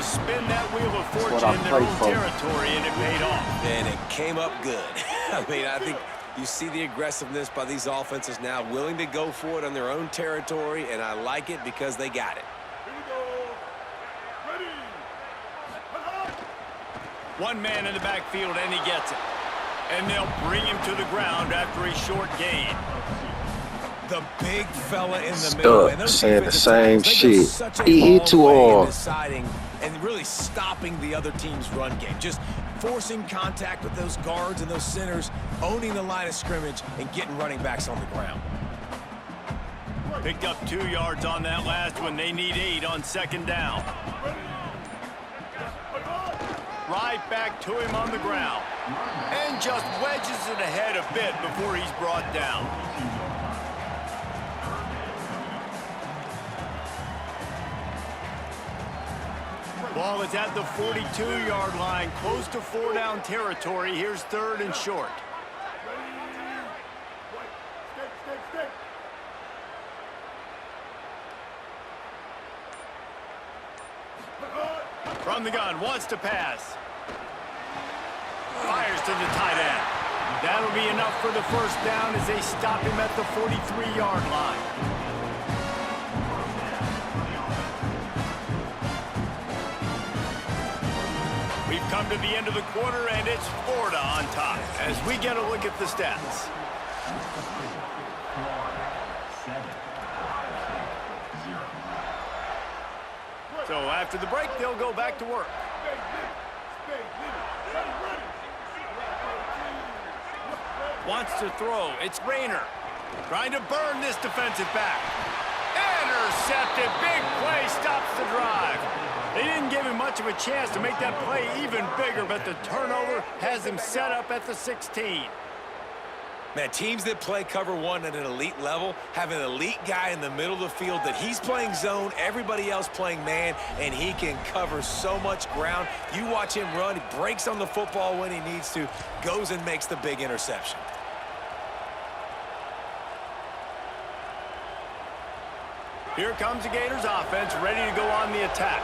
spin that wheel of That's what fortune I in their pray own for. territory, and it paid off. And it came up good. I mean, I think you see the aggressiveness by these offenses now, willing to go for it on their own territory, and I like it because they got it. One man in the backfield, and he gets it. And they'll bring him to the ground after a short gain. The big fella in the middle. Stuck saying the same shit. He hit too hard. Deciding and really stopping the other team's run game. Just forcing contact with those guards and those centers, owning the line of scrimmage, and getting running backs on the ground. Picked up 2 yards on that last one. They need 8 on second down. Right back to him on the ground. And just wedges it ahead a bit before he's brought down. Ball is at the 42-yard line, close to 4-down territory. Here's 3rd and short. From the gun, wants to pass. Fires to the tight end. That'll be enough for the first down as they stop him at the 43-yard line. We've come to the end of the quarter, and it's Florida on top as we get a look at the stats. So after the break, they'll go back to work. Wants to throw. It's Rayner. Trying to burn this defensive back. Intercepted. Big play stops the drive. They didn't give him much of a chance to make that play even bigger, but the turnover has him set up at the 16. Man, teams that play cover one at an elite level have an elite guy in the middle of the field that he's playing zone, everybody else playing man, and he can cover so much ground. You watch him run, he breaks on the football when he needs to, goes and makes the big interception. Here comes the Gators offense, ready to go on the attack.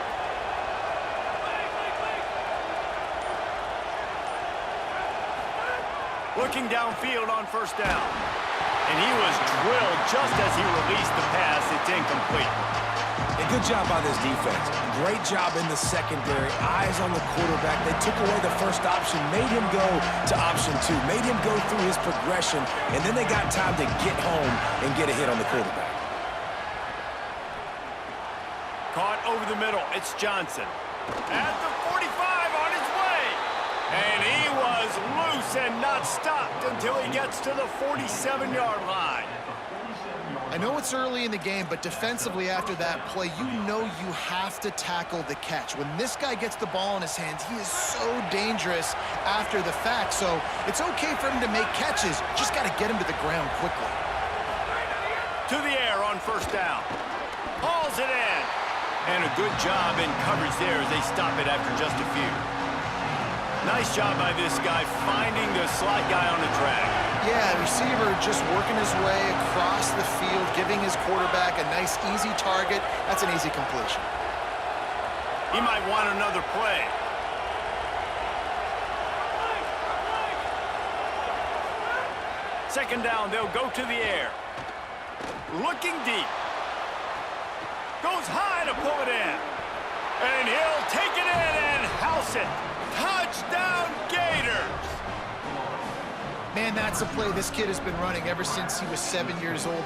Looking downfield on first down. And he was drilled just as he released the pass. It's incomplete. A good job by this defense. Great job in the secondary. Eyes on the quarterback. They took away the first option, made him go to option 2, made him go through his progression, and then they got time to get home and get a hit on the quarterback. Caught over the middle. It's Johnson. At the 45 on his way. And he was loose and not stopped until he gets to the 47-yard line. I know it's early in the game, but defensively after that play, you know you have to tackle the catch. When this guy gets the ball in his hands, he is so dangerous after the fact. So it's okay for him to make catches. Just got to get him to the ground quickly. To the air on first down. Hauls it in. And a good job in coverage there as they stop it after just a few. Nice job by this guy finding the slot guy on the track. Yeah, receiver just working his way across the field, giving his quarterback a nice, easy target. That's an easy completion. He might want another play. Second down, they'll go to the air. Looking deep. Goes high to pull it in. And he'll take it in and house it. Touchdown, Gators! Man, that's a play this kid has been running ever since he was 7 years old.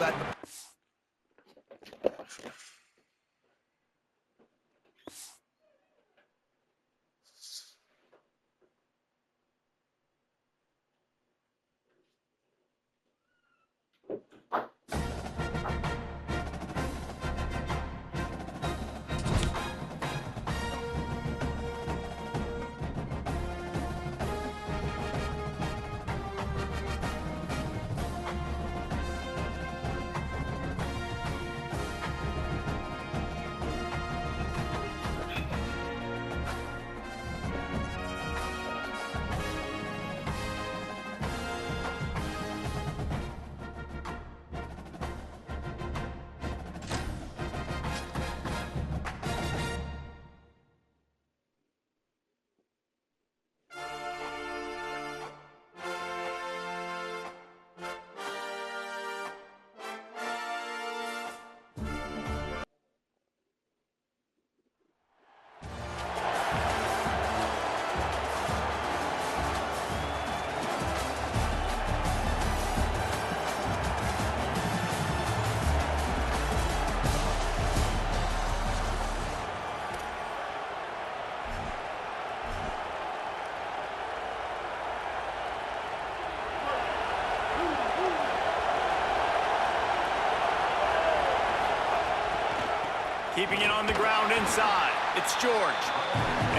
Keeping it on the ground inside. It's George.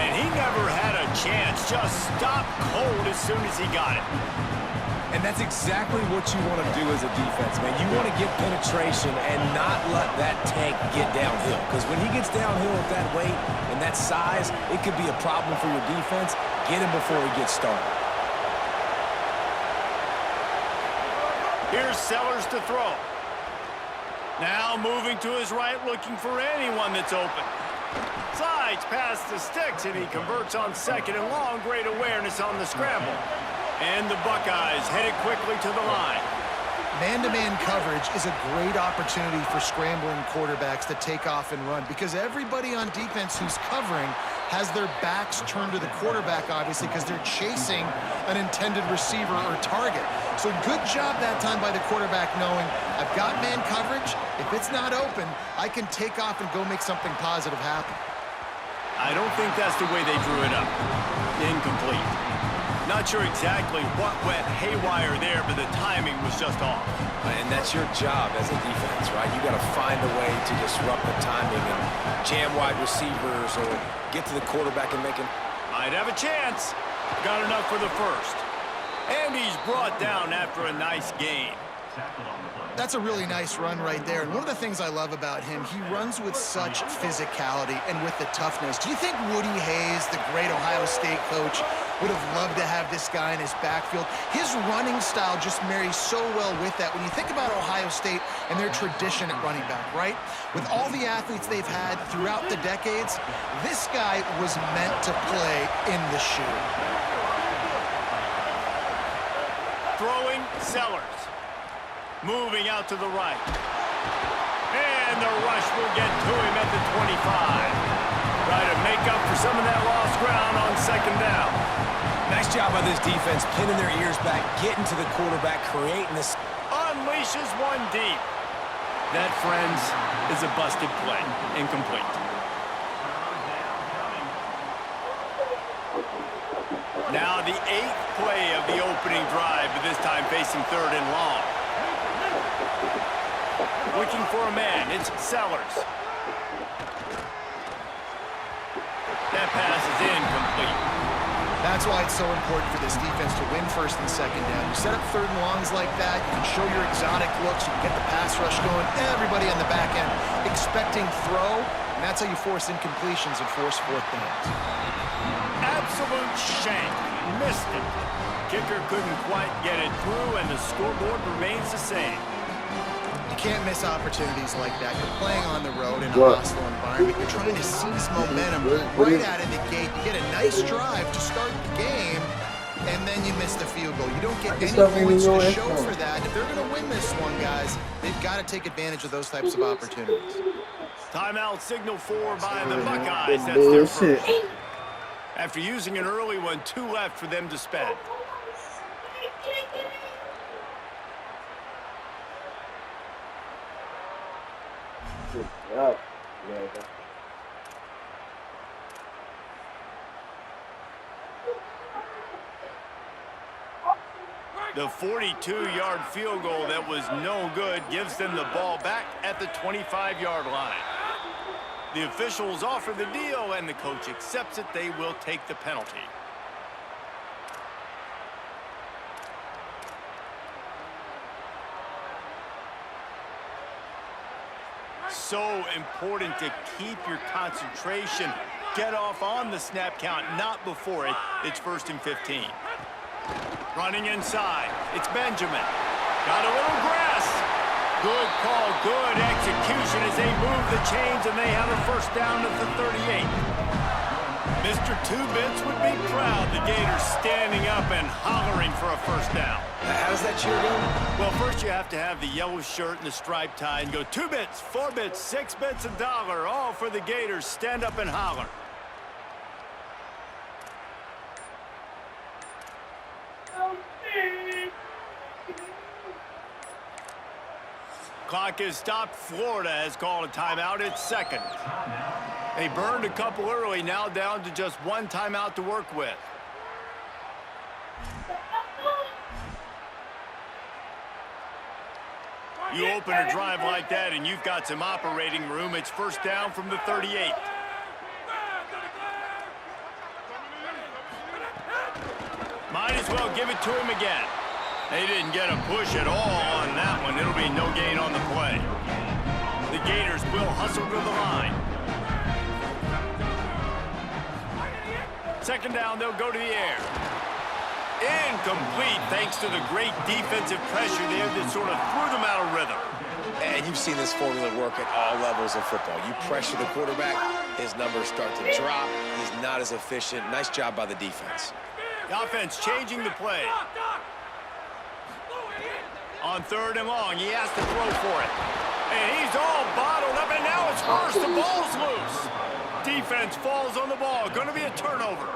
And he never had a chance. Just stopped cold as soon as he got it. And that's exactly what you want to do as a defense, man. You want to get penetration and not let that tank get downhill. Because when he gets downhill at that weight and that size, it could be a problem for your defense. Get him before he gets started. Here's Sellers to throw. Now moving to his right, looking for anyone that's open. Slides past the sticks, and he converts on 2nd and long. Great awareness on the scramble. And the Buckeyes headed quickly to the line. Man-to-man coverage is a great opportunity for scrambling quarterbacks to take off and run because everybody on defense who's covering has their backs turned to the quarterback, obviously, because they're chasing an intended receiver or target. So good job that time by the quarterback knowing, I've got man coverage. If it's not open, I can take off and go make something positive happen. I don't think that's the way they drew it up. Incomplete. Not sure exactly what went haywire there, but the timing was just off. And that's your job as a defense, right? You got to find a way to disrupt the timing and jam wide receivers or get to the quarterback and make him. Might have a chance. Got enough for the first. And he's brought down after a nice gain. That's a really nice run right there. And one of the things I love about him, he runs with such physicality and with the toughness. Do you think Woody Hayes, the great Ohio State coach, would have loved to have this guy in his backfield? His running style just marries so well with that. When you think about Ohio State and their tradition at running back, right? With all the athletes they've had throughout the decades, this guy was meant to play in the shoe. Throwing Sellers. Moving out to the right. And the rush will get to him at the 25. Try to make up for some of that lost ground on 2nd down. Nice job by this defense, pinning their ears back, getting to the quarterback, creating this. Unleashes one deep. That, friends, is a busted play. Incomplete. Now the 8th play of the opening drive, but this time facing 3rd and long. Looking for a man, it's Sellers. That pass is incomplete. That's why it's so important for this defense to win 1st and 2nd down. You set up 3rd and longs like that, you can show your exotic looks, you can get the pass rush going, everybody on the back end expecting throw, and that's how you force incompletions and force 4th downs. Absolute shank. Missed it. Kicker couldn't quite get it through, and the scoreboard remains the same. You can't miss opportunities like that. You're playing on the road in a hostile environment. You're trying to seize momentum right out of the gate. You get a nice drive to start the game, and then you miss the field goal. You don't get any points to show for that. If they're going to win this one, guys, they've got to take advantage of those types of opportunities. Timeout signal for by the Buckeyes. That's their first. After using an early one, 2 left for them to spend. The 42-yard field goal that was no good gives them the ball back at the 25-yard line. The officials offer the deal, and the coach accepts it. They will take the penalty. So important to keep your concentration. Get off on the snap count, not before it. It's 1st and 15. Running inside. It's Benjamin. Got a little grass. Good call, good execution as they move the chains, and they have a 1st down at the 38. Mr. Two Bits would be proud. The Gators standing up and hollering for a 1st down. How does that cheer go? Well, first you have to have the yellow shirt and the striped tie and go 2 bits, 4 bits, 6 bits, $1, all for the Gators. Stand up and holler. Clock is stopped. Florida has called a timeout. It's 2nd. They burned a couple early, now down to just 1 timeout to work with. You open a drive like that and you've got some operating room. It's first down from the 38. Might as well give it to him again. They didn't get a push at all on that one. It'll be no gain on the play. The Gators will hustle to the line. Second down, they'll go to the air. Incomplete thanks to the great defensive pressure there that sort of threw them out of rhythm. And you've seen this formula work at all levels of football. You pressure the quarterback, his numbers start to drop. He's not as efficient. Nice job by the defense. The offense changing the play. On third and long, he has to throw for it. And he's all bottled up, and now it's worse. The ball's loose. Defense falls on the ball. Going to be a turnover.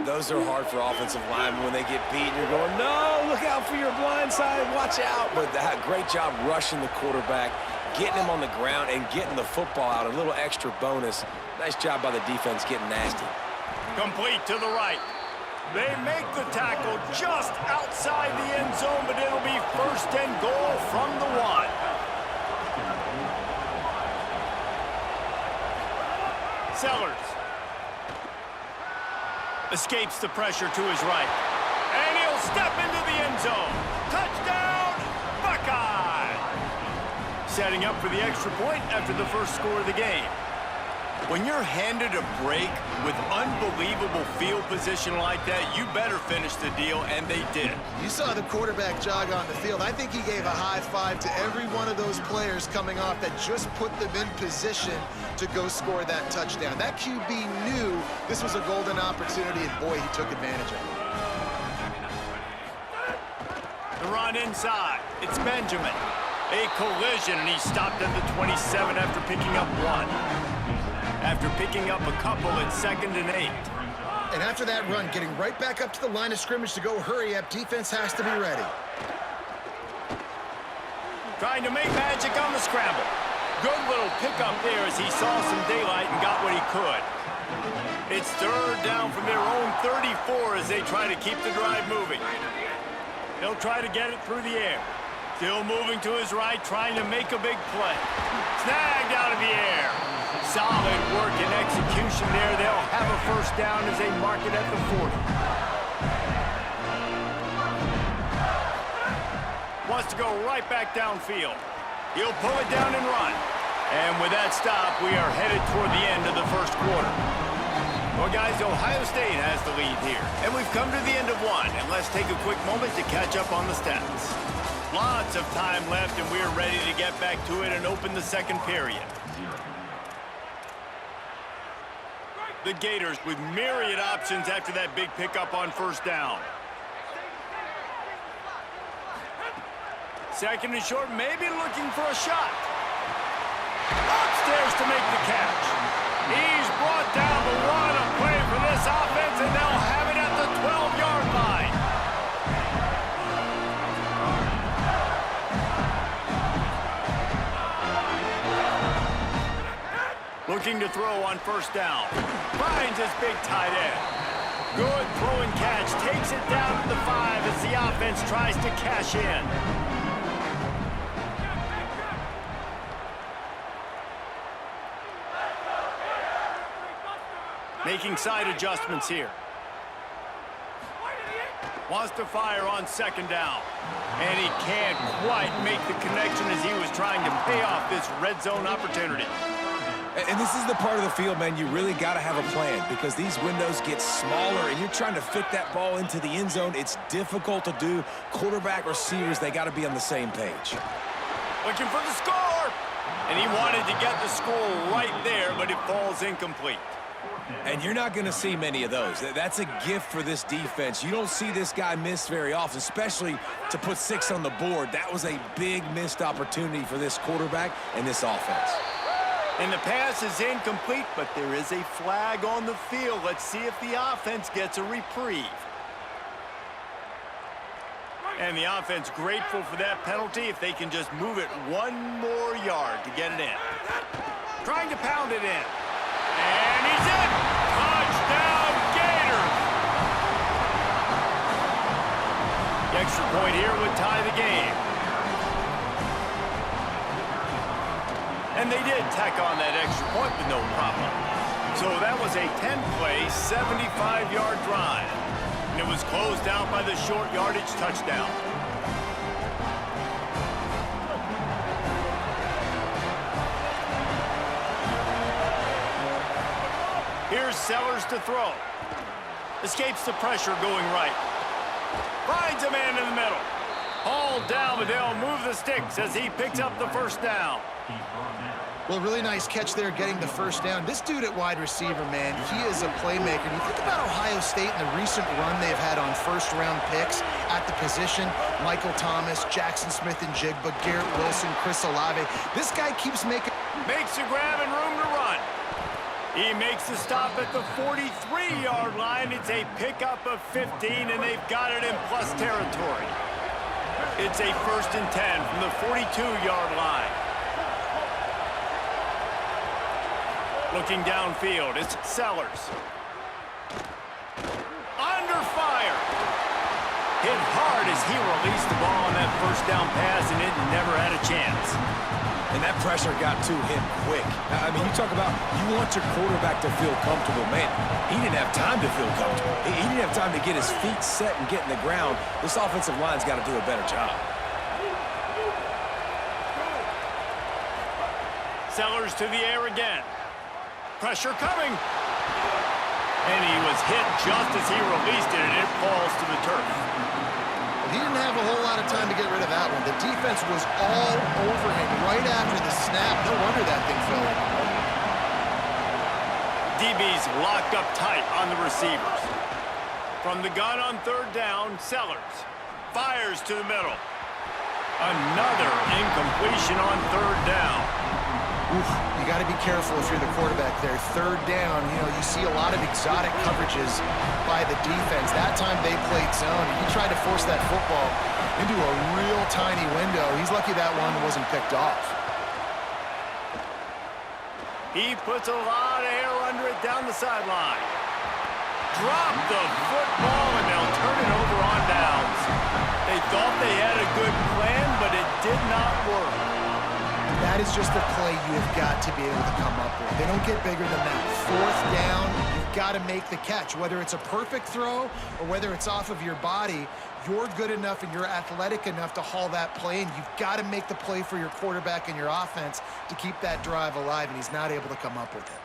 Those are hard for offensive linemen when they get beat. You're going, no, look out for your blind side. Watch out. But great job rushing the quarterback, getting him on the ground, and getting the football out. A little extra bonus. Nice job by the defense getting nasty. Complete to the right. They make the tackle just outside the end zone, but it'll be first and goal from the 1. Sellers escapes the pressure to his right. And he'll step into the end zone. Touchdown, Buckeye! Setting up for the extra point after the first score of the game. When you're handed a break with unbelievable field position like that, you better finish the deal, and they did. You saw the quarterback jog on the field. I think he gave a high five to every one of those players coming off that just put them in position to go score that touchdown. That QB knew this was a golden opportunity, and boy, he took advantage of it. The run inside. It's Benjamin. A collision, and he stopped at the 27 after picking up 1. After picking up a couple at 2nd and 8. And after that run, getting right back up to the line of scrimmage to go hurry up, defense has to be ready. Trying to make magic on the scramble. Good little pickup there as he saw some daylight and got what he could. It's third down from their own 34 as they try to keep the drive moving. They'll try to get it through the air. Still moving to his right, trying to make a big play. Snagged out of the air. Solid work and execution there. They'll have a first down as they mark it at the 40. Wants to go right back downfield. He'll pull it down and run. And with that stop, we are headed toward the end of the first quarter. Well, guys, Ohio State has the lead here. And we've come to the end of 1. And let's take a quick moment to catch up on the stats. Lots of time left, and we're ready to get back to it and open the second period. The Gators with myriad options after that big pickup on first down. Second and short, maybe looking for a shot. Upstairs to make the catch. He's brought down, but what a play for this offense, and they'll have it at the 12-yard line. Looking to throw on first down. Finds his big tight end. Good throw and catch. Takes it down to the 5 as the offense tries to cash in. Making side adjustments here. Wants to fire on second down. And he can't quite make the connection as he was trying to pay off this red zone opportunity. And this is the part of the field, man, you really got to have a plan because these windows get smaller and you're trying to fit that ball into the end zone. It's difficult to do. Quarterback, receivers, they got to be on the same page. Looking for the score. And he wanted to get the score right there, but it falls incomplete. And you're not going to see many of those. That's a gift for this defense. You don't see this guy miss very often, especially to put 6 on the board. That was a big missed opportunity for this quarterback and this offense. And the pass is incomplete, but there is a flag on the field. Let's see if the offense gets a reprieve. And the offense grateful for that penalty if they can just move it 1 more yard to get it in. Trying to pound it in. And he's in! Touchdown, Gators! The extra point here would tie the game. And they did tack on that extra point with no problem. So that was a 10-play, 75-yard drive. And it was closed out by the short yardage touchdown. Here's Sellers to throw. Escapes the pressure going right. Finds a man in the middle. Hauled down, but they'll move the sticks as he picks up the first down. Well, really nice catch there getting the first down. This dude at wide receiver, man, he is a playmaker. And you think about Ohio State and the recent run they've had on first-round picks at the position. Michael Thomas, Jackson Smith-Njigba, Garrett Wilson, Chris Olave. This guy keeps making... Makes a grab and room to run. He makes the stop at the 43-yard line. It's a pickup of 15, and they've got it in plus territory. It's a 1st and 10 from the 42-yard line. Looking downfield, it's Sellers. Under fire. Hit hard as he released the ball on that first down pass, and it never had a chance. And that pressure got to him quick. I mean, you talk about you want your quarterback to feel comfortable. Man, he didn't have time to feel comfortable. He didn't have time to get his feet set and get in the ground. This offensive line's got to do a better job. Sellers to the air again. Pressure coming. And he was hit just as he released it, and it falls to the turf. He didn't have a whole lot of time to get rid of that one. The defense was all over him right after the snap. No wonder that thing fell in. DB's locked up tight on the receivers. From the gun on 3rd down, Sellers fires to the middle. Another incompletion on 3rd down. Oof, you got to be careful if you're the quarterback there. 3rd down, you know, you see a lot of exotic coverages by the defense. That time they played zone. He tried to force that football into a real tiny window. He's lucky that one wasn't picked off. He puts a lot of air under it down the sideline. Drop the football, and they'll turn it over on downs. They thought they had a good plan, but it did not work. That is just a play you have got to be able to come up with. They don't get bigger than that. 4th down, you've got to make the catch. Whether it's a perfect throw or whether it's off of your body, you're good enough and you're athletic enough to haul that play, and you've got to make the play for your quarterback and your offense to keep that drive alive, and he's not able to come up with it.